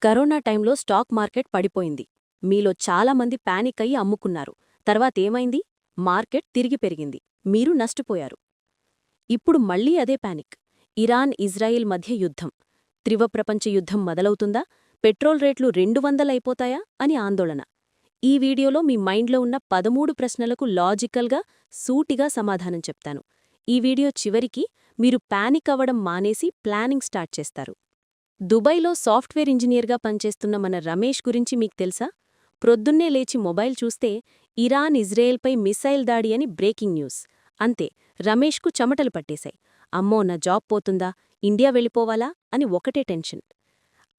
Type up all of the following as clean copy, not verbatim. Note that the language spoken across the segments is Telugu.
కరోనా టైంలో స్టాక్ మార్కెట్ పడిపోయింది. మీలో చాలామంది పానిక్ అయ్యి అమ్ముకున్నారు. తర్వాతేమైంది? మార్కెట్ తిరిగి పెరిగింది. మీరు నష్టపోయారు. ఇప్పుడు మళ్లీ అదే పానిక్. ఇరాన్ ఇజ్రాయిల్ మధ్య యుద్ధం. త్రివప్రపంచ యుద్ధం మొదలవుతుందా? పెట్రోల్ రేట్లు 200 అయిపోతాయా అని ఆందోళన. ఈ వీడియోలో మీ మైండ్లో ఉన్న 13 ప్రశ్నలకు లాజికల్గా, సూటిగా సమాధానం చెప్తాను. ఈ వీడియో చివరికి మీరు పానిక్ అవ్వడం మానేసి ప్లానింగ్ స్టార్ట్ చేస్తారు. దుబాయ్లో సాఫ్ట్వేర్ ఇంజనీర్గా పనిచేస్తున్న మన రమేష్ గురించి మీకు తెలుసా? ప్రొద్దున్నే లేచి మొబైల్ చూస్తే ఇరాన్ ఇజ్రాయెల్పై మిసైల్ దాడి అని బ్రేకింగ్ న్యూస్. అంతే, రమేష్కు చెమటలు పట్టేశాయి. అమ్మో, నా జాబ్ పోతుందా, ఇండియా వెళ్ళిపోవాలా అని ఒకటే టెన్షన్.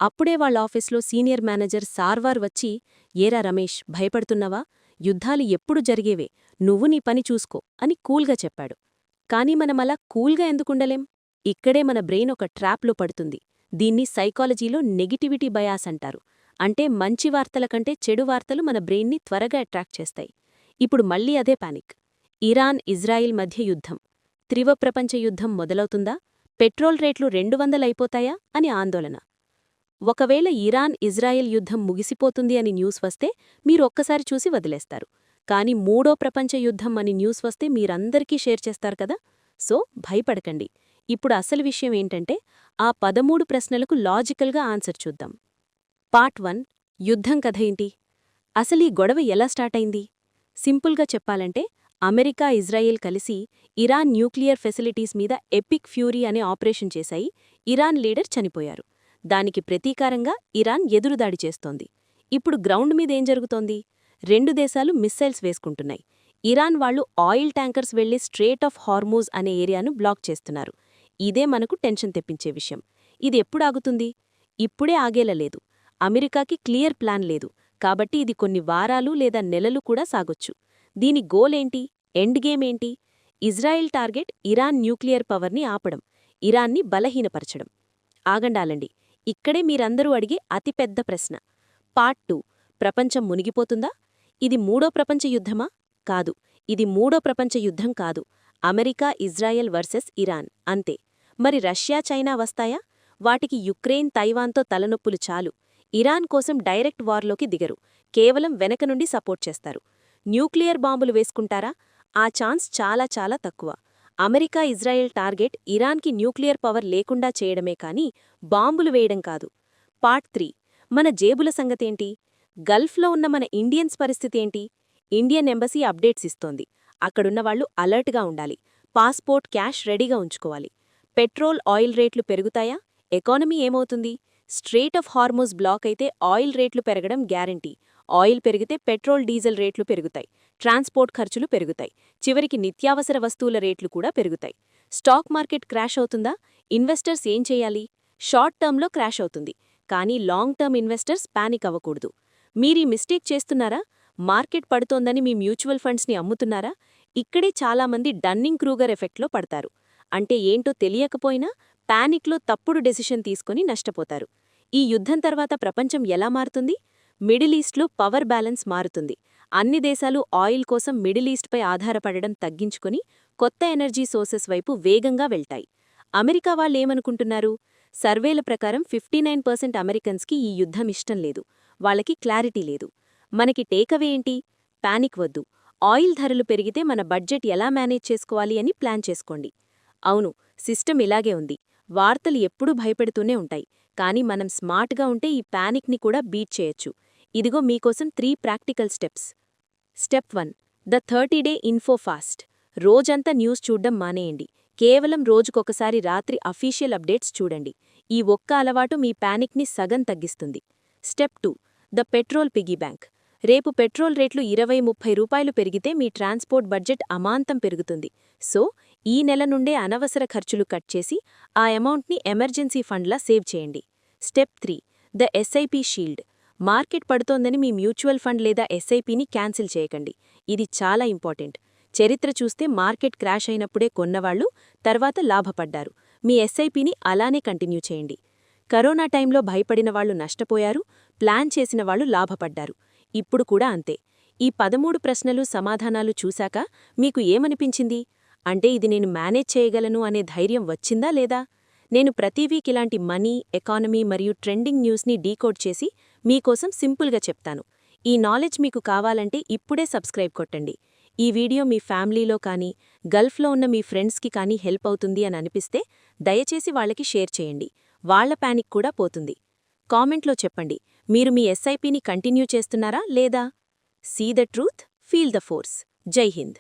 అప్పుడే వాళ్ళ ఆఫీస్లో సీనియర్ మేనేజర్ సార్వార్ వచ్చి, ఏరా రమేష్, భయపడుతున్నావా? యుద్ధాలు ఎప్పుడు జరిగేవే, నువ్వు నీ పని చూసుకో అని కూల్గా చెప్పాడు. కానీ మనమలా కూల్గా ఎందుకుండలేం? ఇక్కడే మన బ్రెయిన్ ఒక ట్రాప్లో పడుతుంది. దీన్ని సైకాలజీలో నెగిటివిటీ బయాస్ అంటారు. అంటే మంచి వార్తల కంటే చెడు వార్తలు మన బ్రెయిన్ని త్వరగా అట్రాక్ట్ చేస్తాయి. ఇప్పుడు మళ్లీ అదే పానిక్. ఇరాన్ ఇజ్రాయిల్ మధ్య యుద్ధం. త్రివప్రపంచ యుద్ధం మొదలవుతుందా? పెట్రోల్ రేట్లు 200 అయిపోతాయా అని ఆందోళన. ఒకవేళ ఇరాన్ ఇజ్రాయెల్ యుద్ధం ముగిసిపోతుంది అని న్యూస్ వస్తే మీరు ఒక్కసారి చూసి వదిలేస్తారు. కానీ మూడో ప్రపంచ యుద్ధం అని న్యూస్ వస్తే మీరందరికీ షేర్ చేస్తారు కదా. సో భయపడకండి. ఇప్పుడు అసలు విషయం ఏంటంటే, ఆ 13 ప్రశ్నలకు లాజికల్గా ఆన్సర్ చూద్దాం. పార్ట్ 1. యుద్ధం కథ ఏంటి? అసలీ గొడవ ఎలా స్టార్ట్ అయింది? సింపుల్గా చెప్పాలంటే, అమెరికా ఇజ్రాయెల్ కలిసి ఇరాన్ న్యూక్లియర్ ఫెసిలిటీస్ మీద ఎపిక్ ఫ్యూరీ అనే ఆపరేషన్ చేశాయి. ఇరాన్ లీడర్ చనిపోయారు. దానికి ప్రతీకారంగా ఇరాన్ ఎదురుదాడి చేస్తోంది. ఇప్పుడు గ్రౌండ్ మీదేం జరుగుతోంది? రెండు దేశాలు మిస్సైల్స్ వేసుకుంటున్నాయి. ఇరాన్ వాళ్లు ఆయిల్ ట్యాంకర్స్ వెళ్లే స్ట్రేట్ ఆఫ్ హార్మూజ్ అనే ఏరియాను బ్లాక్ చేస్తున్నారు. ఇదే మనకు టెన్షన్ తెప్పించే విషయం. ఇది ఎప్పుడాగుతుంది? ఇప్పుడే ఆగేలా లేదు. అమెరికాకి క్లియర్ ప్లాన్ లేదు. కాబట్టి ఇది కొన్ని వారాలు లేదా నెలలు కూడా సాగొచ్చు. దీని గోలేంటి? ఎండ్ గేమ్ ఏంటి? ఇజ్రాయెల్ టార్గెట్ ఇరాన్ న్యూక్లియర్ పవర్ని ఆపడం, ఇరాన్ని బలహీనపరచడం. ఆగండాలండి, ఇక్కడే మీరందరూ అడిగే అతిపెద్ద ప్రశ్న. పార్ట్ 2. ప్రపంచం మునిగిపోతుందా? ఇది మూడో ప్రపంచ యుద్ధమా? కాదు, ఇది మూడో ప్రపంచ యుద్ధం కాదు. అమెరికా ఇజ్రాయెల్ వర్సెస్ ఇరాన్ అంతే. మరి రష్యా చైనా వస్తాయా? వాటికి యుక్రెయిన్ తైవాన్తో తలనొప్పులు చాలు. ఇరాన్ కోసం డైరెక్ట్ వార్లోకి దిగరు. కేవలం వెనక నుండి సపోర్ట్ చేస్తారు. న్యూక్లియర్ బాంబులు వేసుకుంటారా? ఆ ఛాన్స్ చాలా చాలా తక్కువ. అమెరికా ఇజ్రాయెల్ టార్గెట్ ఇరాన్కి న్యూక్లియర్ పవర్ లేకుండా చేయడమే కానీ బాంబులు వేయడం కాదు. పార్ట్ 3. మన జేబుల సంగతేంటి? గల్ఫ్లో ఉన్న మన ఇండియన్స్ పరిస్థితేంటి? ఇండియన్ ఎంబసీ అప్డేట్స్ ఇస్తోంది. అక్కడున్నవాళ్లు అలర్ట్గా ఉండాలి. పాస్పోర్ట్, క్యాష్ రెడీగా ఉంచుకోవాలి. పెట్రోల్, ఆయిల్ రేట్లు పెరుగుతాయా? ఎకానమీ ఏమవుతుంది? స్ట్రేట్ ఆఫ్ హార్మోజ్ బ్లాక్ అయితే ఆయిల్ రేట్లు పెరగడం గ్యారంటీ. ఆయిల్ పెరిగితే పెట్రోల్, డీజిల్ రేట్లు పెరుగుతాయి. ట్రాన్స్పోర్ట్ ఖర్చులు పెరుగుతాయి. చివరికి నిత్యావసర వస్తువుల రేట్లు కూడా పెరుగుతాయి. స్టాక్ మార్కెట్ క్రాష్ అవుతుందా? ఇన్వెస్టర్స్ ఏం చేయాలి? షార్ట్ టర్మ్లో క్రాష్ అవుతుంది. కానీ లాంగ్ టర్మ్ ఇన్వెస్టర్స్ పానిక్ అవ్వకూడదు. మీరీ మిస్టేక్ చేస్తున్నారా? మార్కెట్ పడుతోందని మీ మ్యూచువల్ ఫండ్స్ని అమ్ముతున్నారా? ఇక్కడే చాలామంది డన్నింగ్ క్రూగర్ ఎఫెక్ట్లో పడతారు. అంటే ఏంటో తెలియకపోయినా పానిక్లో తప్పుడు డెసిషన్ తీసుకుని నష్టపోతారు. ఈ యుద్ధం తర్వాత ప్రపంచం ఎలా మారుతుంది? మిడిల్ ఈస్ట్లో పవర్ బ్యాలెన్స్ మారుతుంది. అన్ని దేశాలు ఆయిల్ కోసం మిడిల్ ఈస్ట్పై ఆధారపడడం తగ్గించుకుని కొత్త ఎనర్జీ సోర్సెస్ వైపు వేగంగా వెళ్తాయి. అమెరికా వాళ్ళేమనుకుంటున్నారు? సర్వేల ప్రకారం 59% అమెరికన్స్కి ఈ యుద్ధం ఇష్టం లేదు. వాళ్ళకి క్లారిటీ లేదు. మనకి టేకవే ఏంటి? పానిక్ వద్దు. ఆయిల్ ధరలు పెరిగితే మన బడ్జెట్ ఎలా మేనేజ్ చేసుకోవాలి అని ప్లాన్ చేసుకోండి. అవును, సిస్టమ్ ఇలాగే ఉంది. వార్తలు ఎప్పుడూ భయపెడుతూనే ఉంటాయి. కానీ మనం స్మార్ట్గా ఉంటే ఈ పానిక్ని కూడా బీట్ చేయొచ్చు. ఇదిగో మీకోసం 3 ప్రాక్టికల్ స్టెప్స్. స్టెప్ 1. ద 30-డే ఇన్ఫో ఫాస్ట్. రోజంతా న్యూస్ చూడ్డం మానేయండి. కేవలం రోజుకొకసారి రాత్రి అఫీషియల్ అప్డేట్స్ చూడండి. ఈ ఒక్క అలవాటు మీ పానిక్ని సగం తగ్గిస్తుంది. Step 2. The petrol piggy bank. రేపు పెట్రోల్ రేట్లు 20-30 రూపాయలు పెరిగితే మీ ట్రాన్స్పోర్ట్ బడ్జెట్ అమాంతం పెరుగుతుంది. సో ఈ నెల నుండే అనవసర ఖర్చులు కట్ చేసి ఆ అమౌంట్ని ఎమర్జెన్సీ ఫండ్లా సేవ్ చేయండి. Step 3. The SIP shield. Market పడుతోందని మీ మ్యూచువల్ ఫండ్ లేదా ఎస్ఐపిని క్యాన్సిల్ చేయకండి. ఇది చాలా ఇంపార్టెంట్. చరిత్ర చూస్తే మార్కెట్ క్రాష్ అయినప్పుడే కొన్నవాళ్లు తర్వాత లాభపడ్డారు. మీ ఎస్ఐపిని అలానే కంటిన్యూ చేయండి. కరోనా టైంలో భయపడిన వాళ్లు నష్టపోయారు, ప్లాన్ చేసిన వాళ్లు లాభపడ్డారు. ఇప్పుడు కూడా అంతే. ఈ 13 ప్రశ్నలు సమాధానాలు చూశాక మీకు ఏమనిపించింది? అంటే ఇది నేను మేనేజ్ చేయగలను అనే ధైర్యం వచ్చిందా లేదా? నేను ప్రతి వీక్ ఇలాంటి మనీ, ఎకానమీ మరియు ట్రెండింగ్ న్యూస్ని డీకోడ్ చేసి మీకోసం సింపుల్గా చెప్తాను. ఈ నాలెడ్జ్ మీకు కావాలంటే ఇప్పుడే సబ్స్క్రైబ్ కొట్టండి. ఈ వీడియో మీ ఫ్యామిలీలో కానీ, గల్ఫ్లో ఉన్న మీ ఫ్రెండ్స్కి కానీ హెల్ప్ అవుతుంది అని అనిపిస్తే దయచేసి వాళ్ళకి షేర్ చేయండి. వాళ్ళ పానిక్ కూడా పోతుంది. కామెంట్లో చెప్పండి, మీరు మీ ఎస్ఐపిని కంటిన్యూ చేస్తున్నారా లేదా? See the truth, feel the force. జై హింద్.